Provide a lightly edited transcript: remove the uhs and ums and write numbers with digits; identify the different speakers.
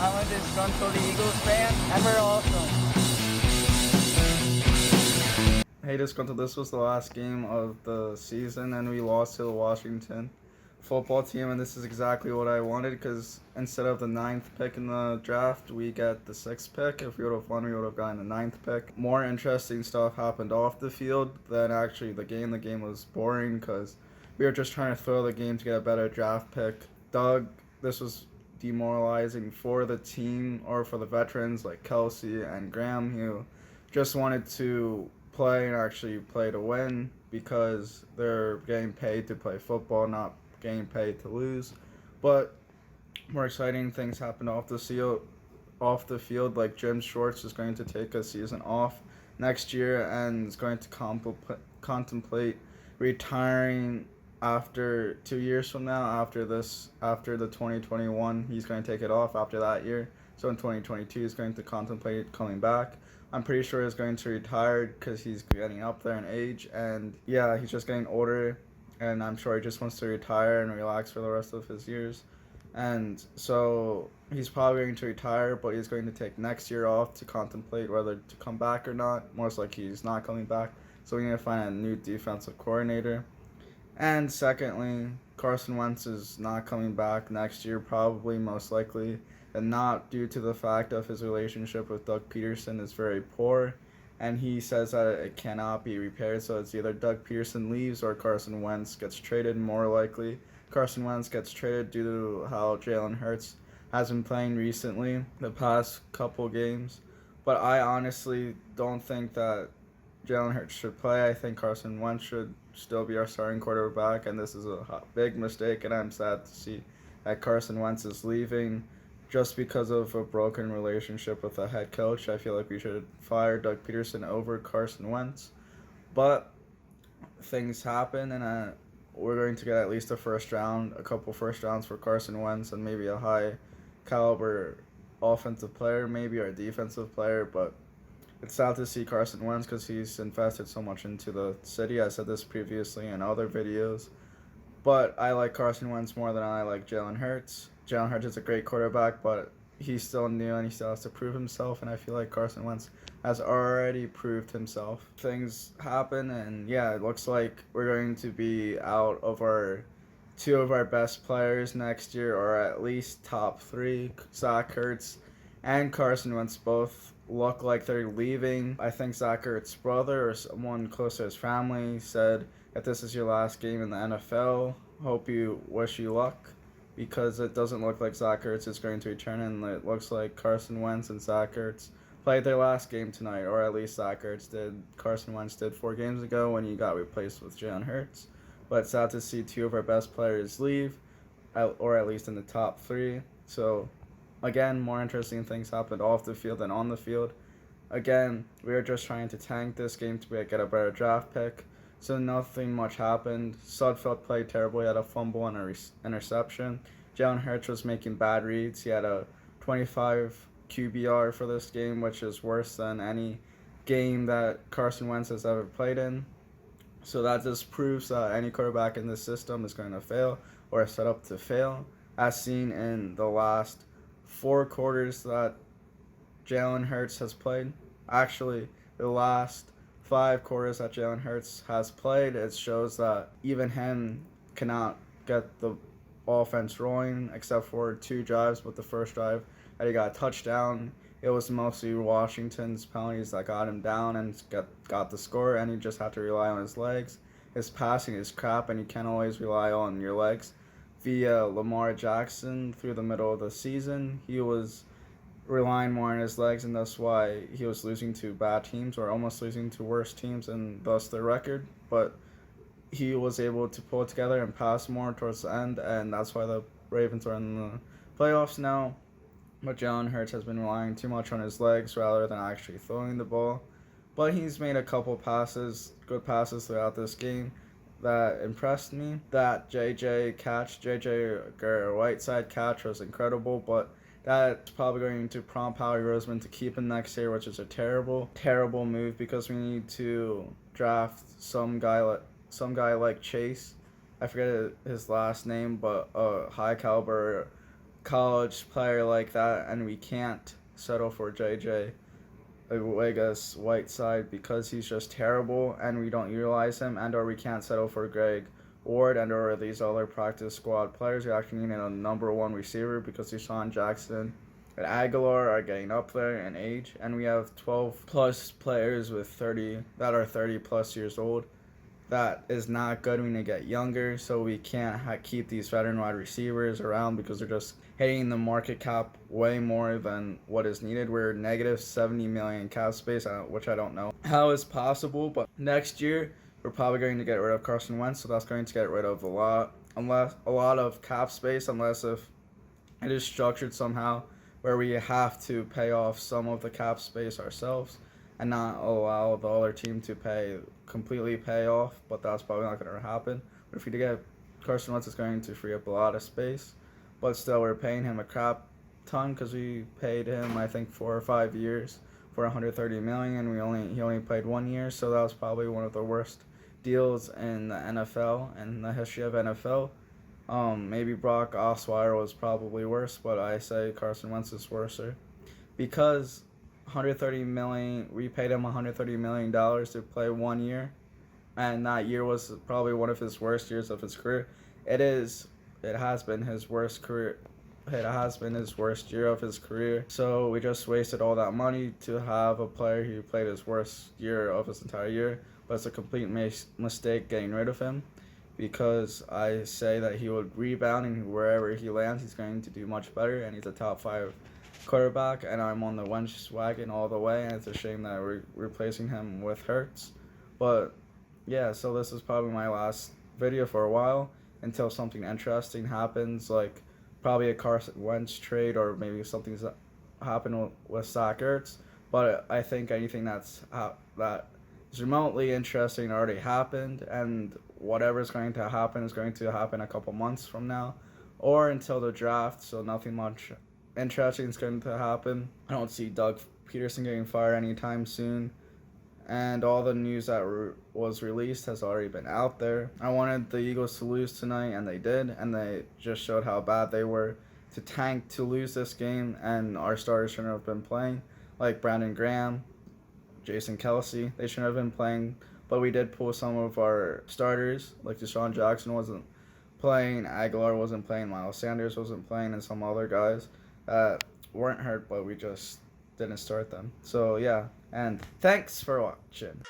Speaker 1: I'm a disgruntled Eagles fan, and we're awesome.
Speaker 2: Hey Disgruntled, this was the last game of the season and we lost to the Washington football team, and this is exactly what I wanted because instead of the 9th pick in the draft, we get the 6th pick. If we would have won, we would have gotten the 9th pick. More interesting stuff happened off the field than actually the game. The game was boring because we were just trying to throw the game to get a better draft pick. This was demoralizing for the team or for the veterans like Kelsey and Graham, who just wanted to play and actually play to win because they're getting paid to play football, not getting paid to lose. But more exciting things happened off the field, like Jim Schwartz is going to take a season off next year and is going to contemplate retiring after 2 years from now. After the 2021, he's going to take it off after that year. So in 2022, he's going to contemplate coming back. I'm pretty sure he's going to retire because he's getting up there in age, and yeah, he's just getting older, and I'm sure he just wants to retire and relax for the rest of his years. And so he's probably going to retire, but he's going to take next year off to contemplate whether to come back or not. Most likely he's not coming back, so we need to find a new defensive coordinator. And secondly, Carson Wentz is not coming back next year, probably, most likely, and not due to the fact of his relationship with Doug Peterson is very poor, and he says that it cannot be repaired, so it's either Doug Peterson leaves or Carson Wentz gets traded. More likely Carson Wentz gets traded due to how Jalen Hurts has been playing recently, the past couple games. But I honestly don't think that Jalen Hurts should play. I think Carson Wentz should still be our starting quarterback, and this is a big mistake, and I'm sad to see that Carson Wentz is leaving just because of a broken relationship with the head coach. I feel like we should fire Doug Peterson over Carson Wentz. But things happen, and we're going to get at least a couple first rounds for Carson Wentz, and maybe a high caliber offensive player, maybe our defensive player. But it's sad to see Carson Wentz because he's invested so much into the city. I said this previously in other videos. But I like Carson Wentz more than I like Jalen Hurts. Jalen Hurts is a great quarterback, but he's still new and he still has to prove himself. And I feel like Carson Wentz has already proved himself. Things happen, and yeah, it looks like we're going to be out of two of our best players next year, or at least top 3. Zach Ertz and Carson Wentz both look like they're leaving. I think Zach Ertz's brother or someone close to his family said, if this is your last game in the NFL, wish you luck, because it doesn't look like Zach Ertz is going to return, and it looks like Carson Wentz and Zach Ertz played their last game tonight, or at least Zach Ertz did. Carson Wentz did 4 games ago when he got replaced with Jalen Hurts. But it's sad to see 2 of our best players leave, or at least in the top 3. So again, more interesting things happened off the field than on the field. Again, we were just trying to tank this game to get a better draft pick. So nothing much happened. Sudfeld played terrible. He had a fumble and an interception. Jalen Hurts was making bad reads. He had a 25 QBR for this game, which is worse than any game that Carson Wentz has ever played in. So that just proves that any quarterback in this system is going to fail or is set up to fail, as seen in the last 4 quarters that Jalen Hurts has played. Actually, the last 5 quarters that Jalen Hurts has played, it shows that even him cannot get the offense rolling, except for 2 drives. But the first drive that he got a touchdown, it was mostly Washington's penalties that got him down and got the score, and he just had to rely on his legs. His passing is crap, and you can't always rely on your legs. Via Lamar Jackson through the middle of the season, he was relying more on his legs, and that's why he was losing to bad teams, or almost losing to worse teams, and thus their record. But he was able to pull it together and pass more towards the end, and that's why the Ravens are in the playoffs now. But Jalen Hurts has been relying too much on his legs rather than actually throwing the ball. But he's made a couple good passes throughout this game that impressed me. That JJ Whiteside catch was incredible, but that's probably going to prompt Howie Roseman to keep him next year, which is a terrible move, because we need to draft some guy like Chase. I forget his last name, but a high caliber college player like that, and we can't settle for JJ Whiteside because he's just terrible and we don't utilize him, and or we can't settle for Greg Ward and or these other practice squad players. We actually need a number one receiver because Deshaun Jackson and Aguilar are getting up there in age, and we have 12 plus players with 30 that are 30 plus years old. That is not good. We need to get younger, so we can't keep these veteran wide receivers around because they're just hitting the market cap way more than what is needed. We're negative 70 million cap space, which I don't know how is possible, but next year we're probably going to get rid of Carson Wentz, so that's going to get rid of a lot of cap space, unless if it is structured somehow where we have to pay off some of the cap space ourselves and not allow the other team to completely pay off, but that's probably not going to happen. But if we get Carson Wentz, it's going to free up a lot of space, but still we're paying him a crap ton because we paid him, I think, 4 or 5 years for $130 million. He only played 1 year, so that was probably one of the worst deals in the NFL, in the history of NFL. Maybe Brock Osweiler was probably worse, but I say Carson Wentz is worser because $130 million. We paid him $130 million to play 1 year, and that year was probably one of his worst years of his career. It has been his worst career. It has been his worst year of his career. So we just wasted all that money to have a player who played his worst year of his entire year. But it's a complete mistake getting rid of him, because I say that he would rebound, and wherever he lands, he's going to do much better, and he's a top 5 quarterback, and I'm on the Wentz wagon all the way, and it's a shame that we're replacing him with Hurts. But yeah, so this is probably my last video for a while until something interesting happens, like probably a Carson Wentz trade, or maybe something's happened with Zach Ertz. But I think anything that is remotely interesting already happened, and whatever's going to happen is going to happen a couple months from now or until the draft, so nothing much interesting is going to happen. I don't see Doug Peterson getting fired anytime soon, and all the news that was released has already been out there. I wanted the Eagles to lose tonight, and they did, and they just showed how bad they were to tank to lose this game, and our starters shouldn't have been playing, like Brandon Graham, Jason Kelsey. They shouldn't have been playing, but we did pull some of our starters, like Deshaun Jackson wasn't playing, Aguilar wasn't playing, Miles Sanders wasn't playing, and some other guys that weren't hurt, but we just didn't start them. So yeah, and thanks for watching.